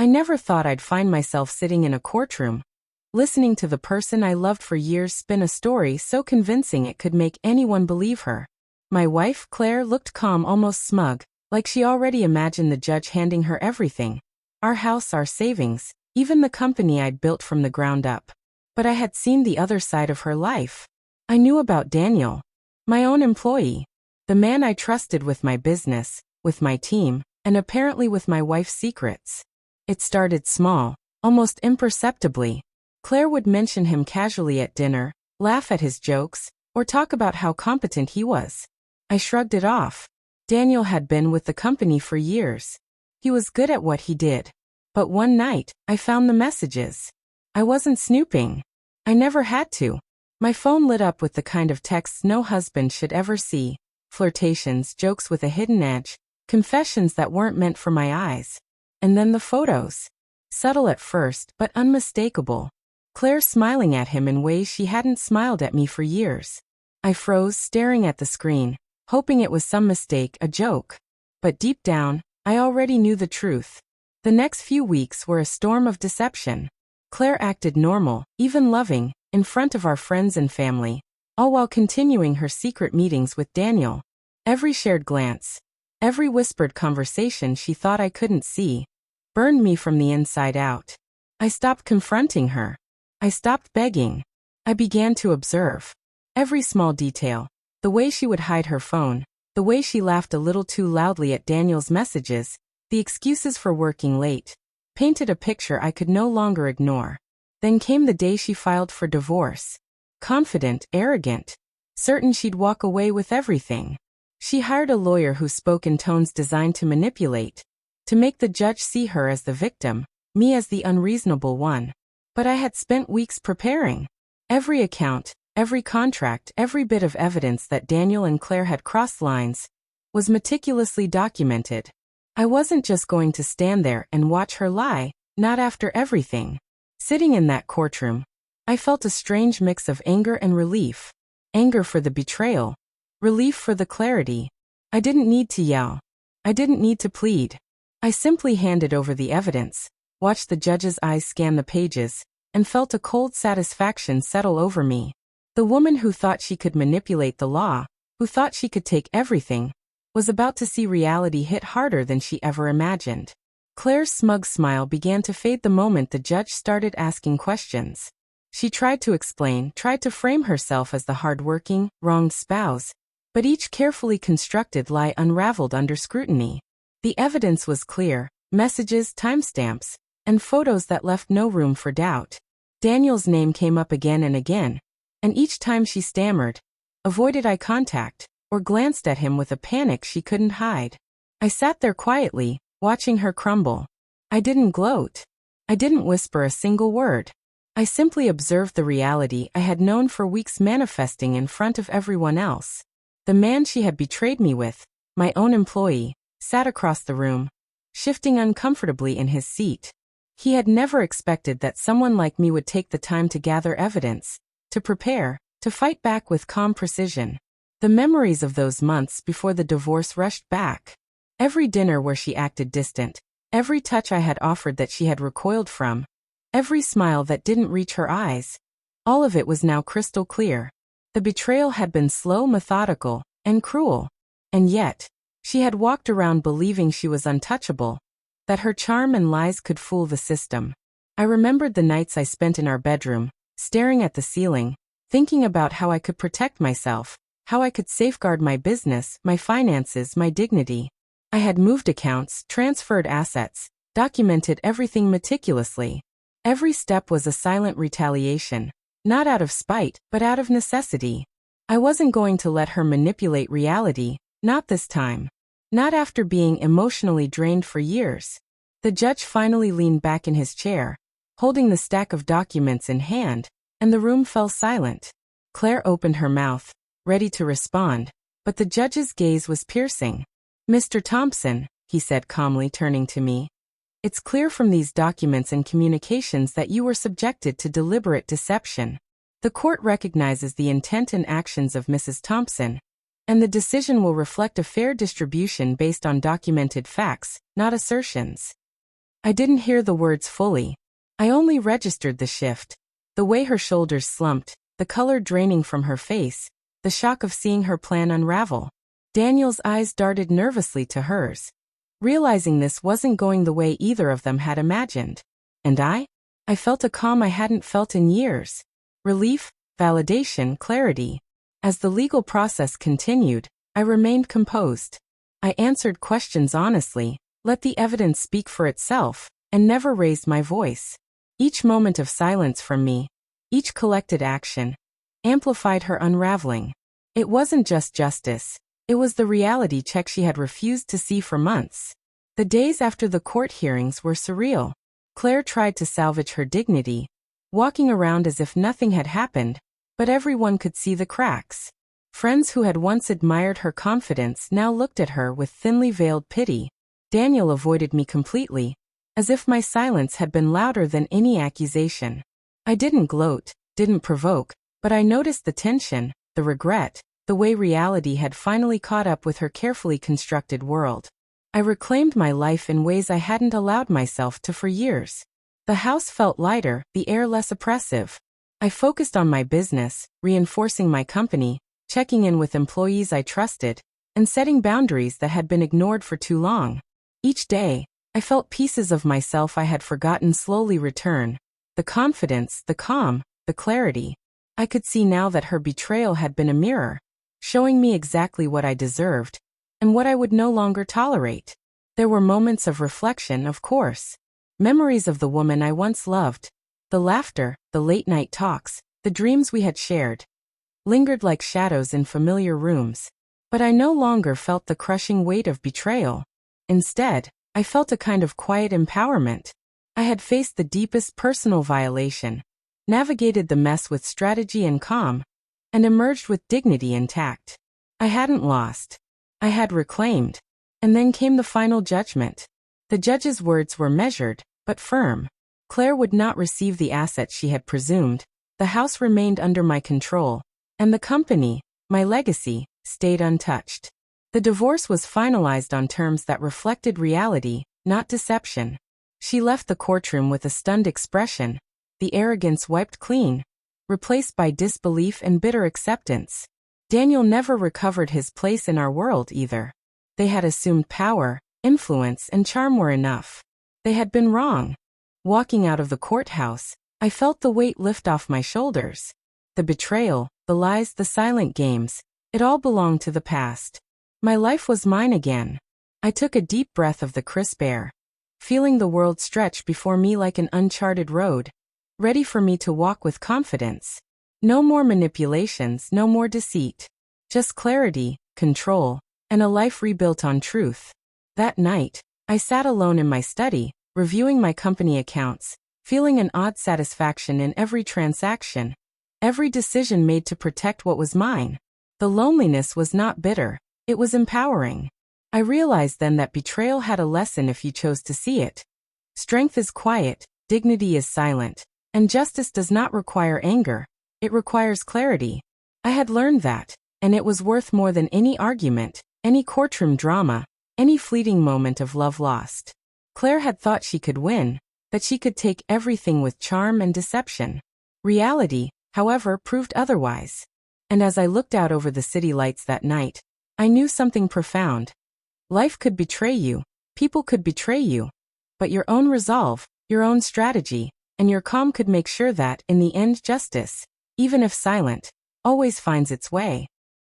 I never thought I'd find myself sitting in a courtroom, listening to the person I loved for years spin a story so convincing it could make anyone believe her. My wife, Claire, looked calm, almost smug, like she already imagined the judge handing her everything. Our house, our savings, even the company I'd built from the ground up. But I had seen the other side of her life. I knew about Daniel, my own employee, the man I trusted with my business, with my team, and apparently with my wife's secrets. It started small, almost imperceptibly. Claire would mention him casually at dinner, laugh at his jokes, or talk about how competent he was. I shrugged it off. Daniel had been with the company for years. He was good at what he did. But one night, I found the messages. I wasn't snooping. I never had to. My phone lit up with the kind of texts no husband should ever see. Flirtations, jokes with a hidden edge, confessions that weren't meant for my eyes. And then the photos. Subtle at first, but unmistakable. Claire smiling at him in ways she hadn't smiled at me for years. I froze, staring at the screen, hoping it was some mistake, a joke. But deep down, I already knew the truth. The next few weeks were a storm of deception. Claire acted normal, even loving, in front of our friends and family, all while continuing her secret meetings with Daniel. Every shared glance, every whispered conversation she thought I couldn't see, burned me from the inside out. I stopped confronting her. I stopped begging. I began to observe. Every small detail, the way she would hide her phone, the way she laughed a little too loudly at Daniel's messages, the excuses for working late, painted a picture I could no longer ignore. Then came the day she filed for divorce. Confident, arrogant, certain she'd walk away with everything. She hired a lawyer who spoke in tones designed to manipulate, to make the judge see her as the victim, me as the unreasonable one. But I had spent weeks preparing. Every account, every contract, every bit of evidence that Daniel and Claire had crossed lines was meticulously documented. I wasn't just going to stand there and watch her lie, not after everything. Sitting in that courtroom, I felt a strange mix of anger and relief. Anger for the betrayal, relief for the clarity. I didn't need to yell. I didn't need to plead. I simply handed over the evidence, watched the judge's eyes scan the pages, and felt a cold satisfaction settle over me. The woman who thought she could manipulate the law, who thought she could take everything, was about to see reality hit harder than she ever imagined. Claire's smug smile began to fade the moment the judge started asking questions. She tried to explain, tried to frame herself as the hardworking, wronged spouse, but each carefully constructed lie unraveled under scrutiny. The evidence was clear, messages, timestamps, and photos that left no room for doubt. Daniel's name came up again and again, and each time she stammered, avoided eye contact, or glanced at him with a panic she couldn't hide. I sat there quietly, watching her crumble. I didn't gloat. I didn't whisper a single word. I simply observed the reality I had known for weeks manifesting in front of everyone else. The man she had betrayed me with, my own employee, sat across the room, shifting uncomfortably in his seat. He had never expected that someone like me would take the time to gather evidence, to prepare, to fight back with calm precision. The memories of those months before the divorce rushed back. Every dinner where she acted distant, every touch I had offered that she had recoiled from, every smile that didn't reach her eyes. All of it was now crystal clear. The betrayal had been slow, methodical, and cruel. And yet, she had walked around believing she was untouchable, that her charm and lies could fool the system. I remembered the nights I spent in our bedroom, staring at the ceiling, thinking about how I could protect myself, how I could safeguard my business, my finances, my dignity. I had moved accounts, transferred assets, documented everything meticulously. Every step was a silent retaliation, not out of spite, but out of necessity. I wasn't going to let her manipulate reality, not this time. Not after being emotionally drained for years. The judge finally leaned back in his chair, holding the stack of documents in hand, and the room fell silent. Claire opened her mouth, ready to respond, but the judge's gaze was piercing. "Mr. Thompson," he said calmly, turning to me, "it's clear from these documents and communications that you were subjected to deliberate deception. The court recognizes the intent and actions of Mrs. Thompson, and the decision will reflect a fair distribution based on documented facts, not assertions." I didn't hear the words fully. I only registered the shift. The way her shoulders slumped, the color draining from her face, the shock of seeing her plan unravel. Daniel's eyes darted nervously to hers, realizing this wasn't going the way either of them had imagined. And I felt a calm I hadn't felt in years. Relief, validation, clarity. As the legal process continued, I remained composed. I answered questions honestly, let the evidence speak for itself, and never raised my voice. Each moment of silence from me, each collected action, amplified her unraveling. It wasn't just justice, it was the reality check she had refused to see for months. The days after the court hearings were surreal. Claire tried to salvage her dignity, walking around as if nothing had happened, but everyone could see the cracks. Friends who had once admired her confidence now looked at her with thinly veiled pity. Daniel avoided me completely, as if my silence had been louder than any accusation. I didn't gloat, didn't provoke, but I noticed the tension, the regret, the way reality had finally caught up with her carefully constructed world. I reclaimed my life in ways I hadn't allowed myself to for years. The house felt lighter, the air less oppressive. I focused on my business, reinforcing my company, checking in with employees I trusted, and setting boundaries that had been ignored for too long. Each day, I felt pieces of myself I had forgotten slowly return. The confidence, the calm, the clarity. I could see now that her betrayal had been a mirror, showing me exactly what I deserved, and what I would no longer tolerate. There were moments of reflection, of course. Memories of the woman I once loved. The laughter, the late-night talks, the dreams we had shared, lingered like shadows in familiar rooms. But I no longer felt the crushing weight of betrayal. Instead, I felt a kind of quiet empowerment. I had faced the deepest personal violation, navigated the mess with strategy and calm, and emerged with dignity intact. I hadn't lost. I had reclaimed. And then came the final judgment. The judge's words were measured, but firm. Claire would not receive the assets she had presumed, the house remained under my control, and the company, my legacy, stayed untouched. The divorce was finalized on terms that reflected reality, not deception. She left the courtroom with a stunned expression, the arrogance wiped clean, replaced by disbelief and bitter acceptance. Daniel never recovered his place in our world either. They had assumed power, influence, and charm were enough. They had been wrong. Walking out of the courthouse, I felt the weight lift off my shoulders. The betrayal, the lies, the silent games, it all belonged to the past. My life was mine again. I took a deep breath of the crisp air, feeling the world stretch before me like an uncharted road, ready for me to walk with confidence. No more manipulations, no more deceit. Just clarity, control, and a life rebuilt on truth. That night, I sat alone in my study, reviewing my company accounts, feeling an odd satisfaction in every transaction, every decision made to protect what was mine. The loneliness was not bitter, it was empowering. I realized then that betrayal had a lesson if you chose to see it. Strength is quiet, dignity is silent, and justice does not require anger. It requires clarity. I had learned that, and it was worth more than any argument, any courtroom drama, any fleeting moment of love lost. Claire had thought she could win, that she could take everything with charm and deception. Reality, however, proved otherwise. And as I looked out over the city lights that night, I knew something profound. Life could betray you, people could betray you, but your own resolve, your own strategy, and your calm could make sure that, in the end, justice, even if silent, always finds its way.